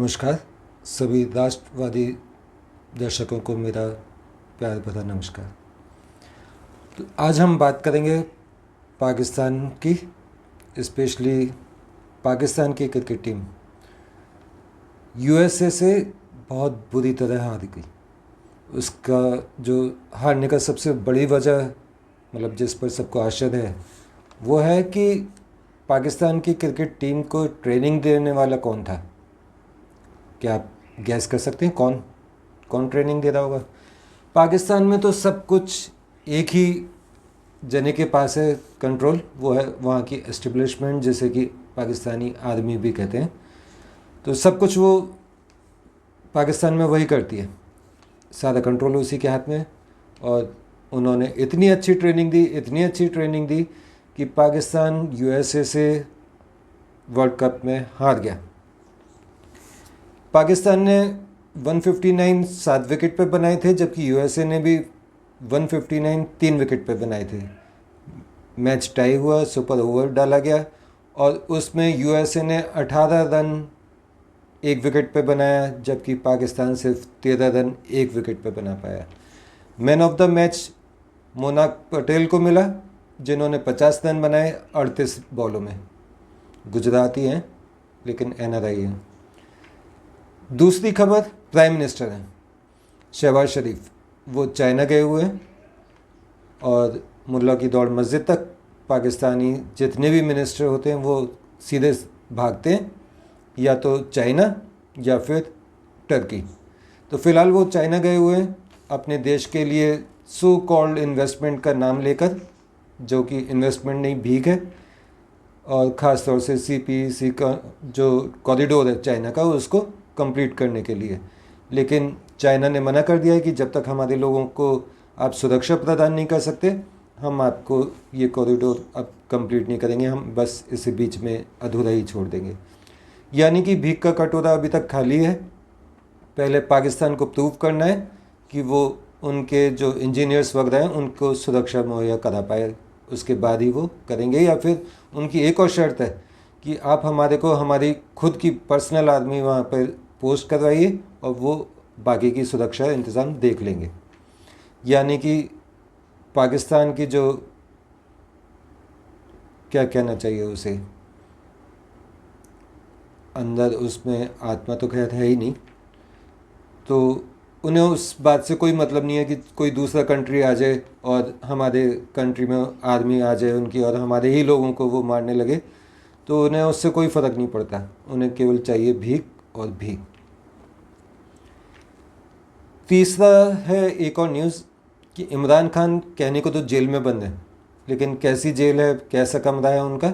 नमस्कार। सभी राष्ट्रवादी दर्शकों को मेरा प्यार भरा नमस्कार। तो आज हम बात करेंगे पाकिस्तान की, स्पेशली पाकिस्तान की क्रिकेट टीम यूएसए से बहुत बुरी तरह हार गई। उसका जो हारने का सबसे बड़ी वजह, मतलब जिस पर सबको आश्चर्य है, वो है कि पाकिस्तान की क्रिकेट टीम को ट्रेनिंग देने वाला कौन था। क्या आप गैस कर सकते हैं कौन कौन ट्रेनिंग दे रहा होगा? पाकिस्तान में तो सब कुछ एक ही जने के पास है कंट्रोल, वो है वहाँ की एस्टेब्लिशमेंट, जिसे कि पाकिस्तानी आर्मी भी कहते हैं। तो सब कुछ वो पाकिस्तान में वही करती है, सारा कंट्रोल उसी के हाथ में है। और उन्होंने इतनी अच्छी ट्रेनिंग दी कि पाकिस्तान यूएसए से वर्ल्ड कप में हार गया। पाकिस्तान ने 159 7 विकेट पे बनाए थे, जबकि यूएसए ने भी 159 3 विकेट पे बनाए थे। मैच टाई हुआ, सुपर ओवर डाला गया और उसमें यूएसए ने 18 रन 1 विकेट पे बनाया, जबकि पाकिस्तान सिर्फ 13 रन 1 विकेट पे बना पाया। Man of the match Monank Patel को मिला, जिन्होंने 50 रन बनाए 38 बॉलों में। गुजराती हैं लेकिन एनआरआई हैं। दूसरी खबर, प्राइम मिनिस्टर हैं शहबाज शरीफ, वो चाइना गए हुए हैं और मुल्ला की दौड़ मस्जिद तक। पाकिस्तानी जितने भी मिनिस्टर होते हैं वो सीधे भागते हैं या तो चाइना या फिर टर्की। तो फ़िलहाल वो चाइना गए हुए हैं अपने देश के लिए सो कॉल्ड इन्वेस्टमेंट का नाम लेकर, जो कि इन्वेस्टमेंट नहीं, भीख है। और ख़ास तौर से सीपीसी का जो कॉरिडोर है चाइना का, उसको कंप्लीट करने के लिए। लेकिन चाइना ने मना कर दिया है कि जब तक हमारे लोगों को आप सुरक्षा प्रदान नहीं कर सकते, हम आपको ये कॉरिडोर अब कंप्लीट नहीं करेंगे, हम बस इसे बीच में अधूरा ही छोड़ देंगे। यानी कि भीख का कटोरा अभी तक खाली है। पहले पाकिस्तान को प्रूव करना है कि वो उनके जो इंजीनियर्स वगैरह हैं उनको सुरक्षा मुहैया करा पाए, उसके बाद ही वो करेंगे। या फिर उनकी एक और शर्त है कि आप हमारे को हमारी खुद की पर्सनल आर्मी वहाँ पर पोस्ट करवाइए और वो बाकी की सुरक्षा इंतज़ाम देख लेंगे। यानी कि पाकिस्तान की जो, क्या कहना चाहिए उसे, अंदर उसमें आत्मा तो खैर है ही नहीं, तो उन्हें उस बात से कोई मतलब नहीं है कि कोई दूसरा कंट्री आ जाए और हमारे कंट्री में आर्मी आ जाए उनकी और हमारे ही लोगों को वो मारने लगे। तो उन्हें उससे कोई फ़र्क नहीं पड़ता, उन्हें केवल चाहिए भीख और भीख। तीसरा है एक और न्यूज़ कि इमरान खान कहने को तो जेल में बंद है, लेकिन कैसी जेल है, कैसा कमरा है उनका,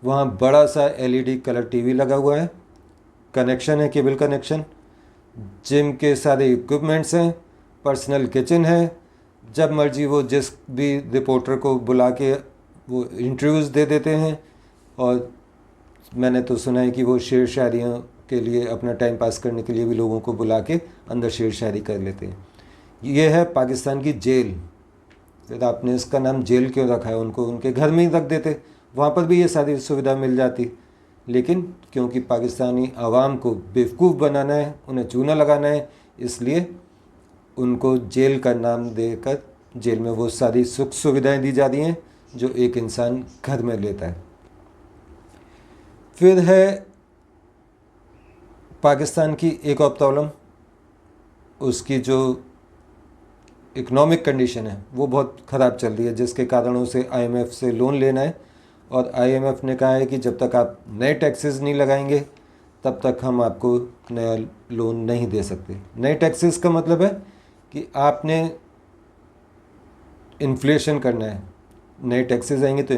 वहाँ बड़ा सा एलईडी कलर टीवी लगा हुआ है, कनेक्शन है, केबल कनेक्शन, जिम के सारे इक्विपमेंट्स हैं, पर्सनल किचन है। जब मर्जी वो जिस भी रिपोर्टर को बुला के वो इंटरव्यूज़ दे देते हैं। और मैंने तो सुना है कि वो शेर शायरियों के लिए, अपना टाइम पास करने के लिए भी लोगों को बुला के अंदर शेर शायरी कर लेते हैं। ये है पाकिस्तान की जेल। फिर आपने इसका नाम जेल क्यों रखा है? उनको उनके घर में ही रख देते, वहाँ पर भी ये सारी सुविधा मिल जाती। लेकिन क्योंकि पाकिस्तानी आवाम को बेवकूफ़ बनाना है, उन्हें चूना लगाना है, इसलिए उनको जेल का नाम देकर जेल में वो सारी सुख सुविधाएं दी जा रही हैं जो एक इंसान घर में लेता है। फिर है पाकिस्तान की एक और प्रॉब्लम, उसकी जो इकोनॉमिक कंडीशन है वो बहुत ख़राब चल रही है, जिसके कारण उसे आईएमएफ से लोन लेना है। और आईएमएफ ने कहा है कि जब तक आप नए टैक्सेस नहीं लगाएंगे तब तक हम आपको नया लोन नहीं दे सकते। नए टैक्सेस का मतलब है कि आपने इन्फ्लेशन करना है। नए टैक्सेस आएंगे तो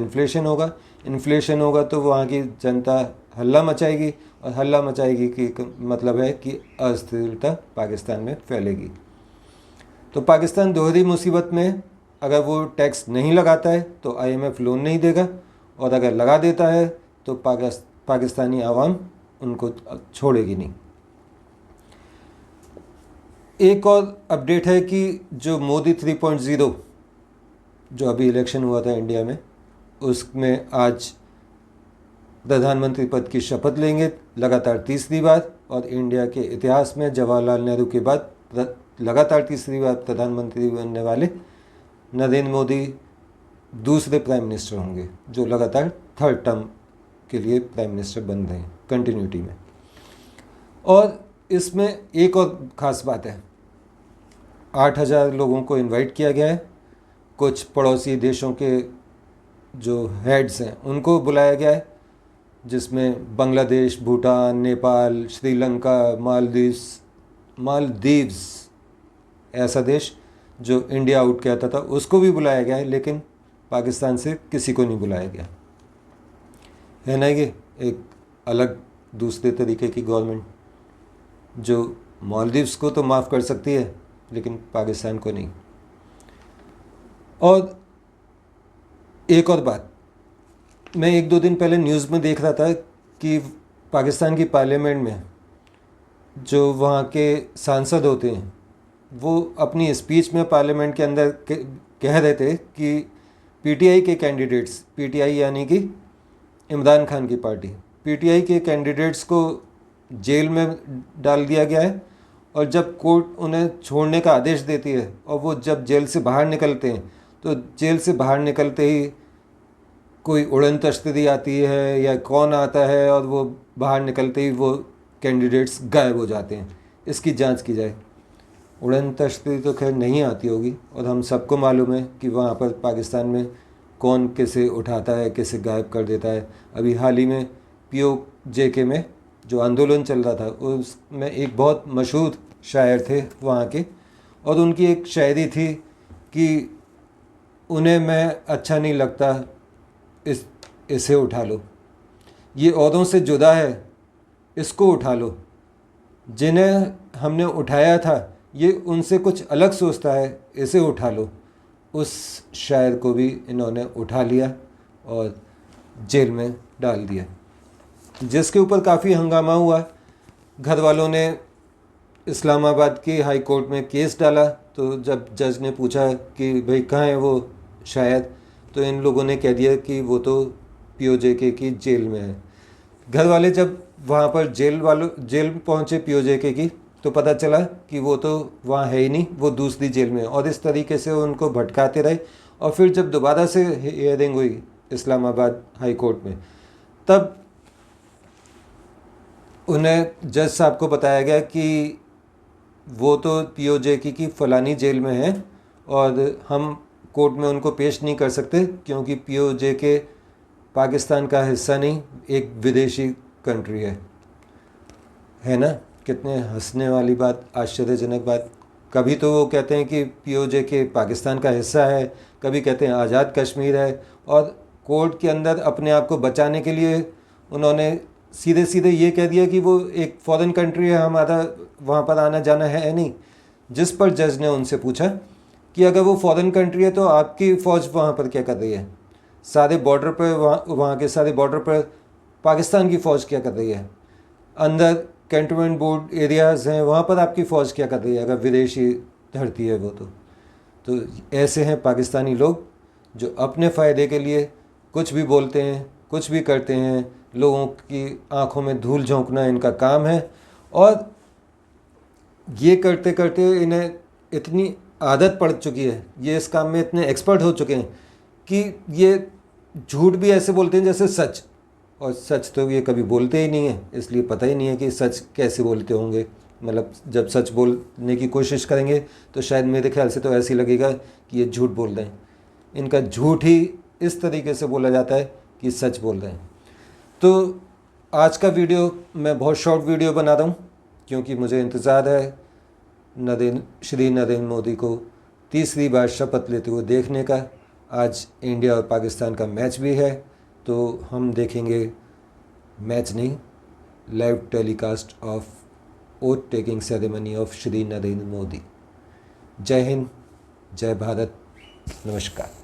इन्फ्लेशन होगा तो वहाँ की जनता हल्ला मचाएगी, और हल्ला मचाएगी कि मतलब है कि अस्थिरता पाकिस्तान में फैलेगी। तो पाकिस्तान दोहरी मुसीबत में। अगर वो टैक्स नहीं लगाता है तो आईएमएफ लोन नहीं देगा, और अगर लगा देता है तो पाकिस्तानी आवाम उनको छोड़ेगी नहीं। एक और अपडेट है कि जो मोदी 3.0 जो अभी इलेक्शन हुआ था इंडिया में, उसमें आज प्रधानमंत्री पद की शपथ लेंगे लगातार तीसरी बार, और इंडिया के इतिहास में जवाहरलाल नेहरू के बाद लगातार तीसरी बार प्रधानमंत्री बनने वाले नरेंद्र मोदी दूसरे प्राइम मिनिस्टर होंगे जो लगातार थर्ड टर्म के लिए प्राइम मिनिस्टर बन रहे हैं कंटिन्यूटी में। और इसमें एक और ख़ास बात है, 8,000 लोगों को इनवाइट किया गया है। कुछ पड़ोसी देशों के जो हेड्स हैं उनको बुलाया गया है, जिसमें बांग्लादेश, भूटान, नेपाल, श्रीलंका, मालदीव्स ऐसा देश जो इंडिया आउट कहता था उसको भी बुलाया गया है, लेकिन पाकिस्तान से किसी को नहीं बुलाया गया है ना। ये एक अलग दूसरे तरीके की गवर्नमेंट जो मालदीव्स को तो माफ़ कर सकती है लेकिन पाकिस्तान को नहीं। और एक और बात, मैं 1-2 दिन पहले न्यूज़ में देख रहा था कि पाकिस्तान की पार्लियामेंट में जो वहाँ के सांसद होते हैं वो अपनी स्पीच में पार्लियामेंट के अंदर कह रहे थे कि पीटीआई के कैंडिडेट्स, पीटीआई यानी कि इमरान खान की पार्टी, पीटीआई के कैंडिडेट्स को जेल में डाल दिया गया है और जब कोर्ट उन्हें छोड़ने का आदेश देती है और वो जब जेल से बाहर निकलते हैं तो जेल से बाहर निकलते ही कोई उड़न तश्तरी आती है या कौन आता है और वो बाहर निकलते ही वो कैंडिडेट्स गायब हो जाते हैं। इसकी जांच की जाए। उड़न तश्तरी तो खैर नहीं आती होगी और हम सबको मालूम है कि वहाँ पर पाकिस्तान में कौन किसे उठाता है, किसे गायब कर देता है। अभी हाल ही में POJK में जो आंदोलन चल रहा था उसमें एक बहुत मशहूर शायर थे वहाँ के, और उनकी एक शायरी थी कि उन्हें मैं अच्छा नहीं लगता, इसे उठा लो, ये औरों से जुदा है, इसको उठा लो, जिन्हें हमने उठाया था ये उनसे कुछ अलग सोचता है, इसे उठा लो। उस शायर को भी इन्होंने उठा लिया और जेल में डाल दिया, जिसके ऊपर काफ़ी हंगामा हुआ। घर वालों ने इस्लामाबाद की हाई कोर्ट में केस डाला, तो जब जज ने पूछा कि भाई कहाँ है वो शायर, तो इन लोगों ने कह दिया कि वो तो POJK की जेल में है। घर वाले जब वहाँ पर जेल पहुँचे POJK की, तो पता चला कि वो तो वहाँ है ही नहीं, वो दूसरी जेल में है। और इस तरीके से उनको भटकाते रहे और फिर जब दोबारा से हियरिंग हुई इस्लामाबाद हाई कोर्ट में, तब उन्हें जज साहब को बताया गया कि वो तो POJK की फ़लानी जेल में है और हम कोर्ट में उनको पेश नहीं कर सकते क्योंकि POJK पाकिस्तान का हिस्सा नहीं, एक विदेशी कंट्री है ना। कितने हंसने वाली बात, आश्चर्यजनक बात। कभी तो वो कहते हैं कि POJK पाकिस्तान का हिस्सा है, कभी कहते हैं आज़ाद कश्मीर है, और कोर्ट के अंदर अपने आप को बचाने के लिए उन्होंने सीधे सीधे ये कह दिया कि वो एक फॉरेन कंट्री है, हमारा वहाँ पर आना जाना है नहीं। जिस पर जज ने उनसे पूछा कि अगर वो फॉरेन कंट्री है तो आपकी फ़ौज वहाँ पर क्या कर रही है, सारे बॉर्डर पर वहाँ के सारे बॉर्डर पर पाकिस्तान की फ़ौज क्या कर रही है, अंदर कैंटोनमेंट बोर्ड एरियाज़ हैं वहाँ पर आपकी फ़ौज क्या कर रही है अगर विदेशी धरती है वो तो ऐसे हैं पाकिस्तानी लोग जो अपने फ़ायदे के लिए कुछ भी बोलते हैं, कुछ भी करते हैं। लोगों की आंखों में धूल झोंकना इनका काम है और ये करते करते इन्हें इतनी आदत पड़ चुकी है, ये इस काम में इतने एक्सपर्ट हो चुके हैं कि ये झूठ भी ऐसे बोलते हैं जैसे सच, और सच तो ये कभी बोलते ही नहीं है, इसलिए पता ही नहीं है कि सच कैसे बोलते होंगे। मतलब जब सच बोलने की कोशिश करेंगे तो शायद मेरे ख्याल से तो ऐसे ही लगेगा कि ये झूठ बोल रहे हैं। इनका झूठ ही इस तरीके से बोला जाता है कि सच बोल रहे हैं। तो आज का वीडियो मैं बहुत शॉर्ट वीडियो बना रहा हूँ क्योंकि मुझे इंतज़ार है श्री नरेंद्र मोदी को तीसरी बार शपथ लेते हुए देखने का। आज इंडिया और पाकिस्तान का मैच भी है, तो हम देखेंगे, मैच नहीं, live telecast of oath taking ceremony of Shri Narendra Modi. जय हिंद, जय भारत, नमस्कार।